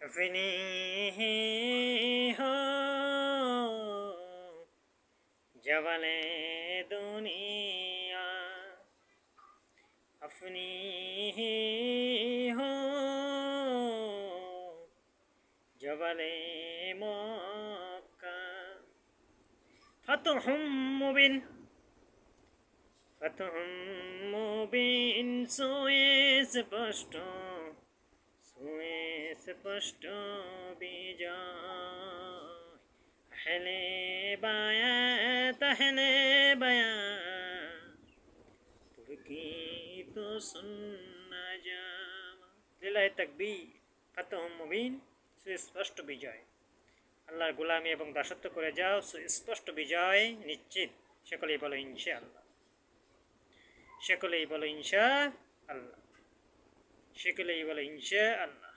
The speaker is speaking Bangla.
अपनी ही हो जवाने दुनिया, अपनी ही हो जवाने मक्का। फतहुम मुबिन, फतहुम मुबिन सोए स्पष्ट, सोए स्पष्ट বিজয়। হেলে বায়া তাহলে বায়া তুর্কি তো সুন্না জামা। লিল্লাহি তাকবীর। ফাতহুম মুবিন, সুস্পষ্ট বিজয়। আল্লাহর গোলামি এবং দাসত্ব করে যাও, সুস্পষ্ট বিজয় নিশ্চিত। সকলেই বলো ইনশাআল্লাহ, সকলেই বলো ইনশাআল্লাহ, সকলেই বলো ইনশাআল্লাহ।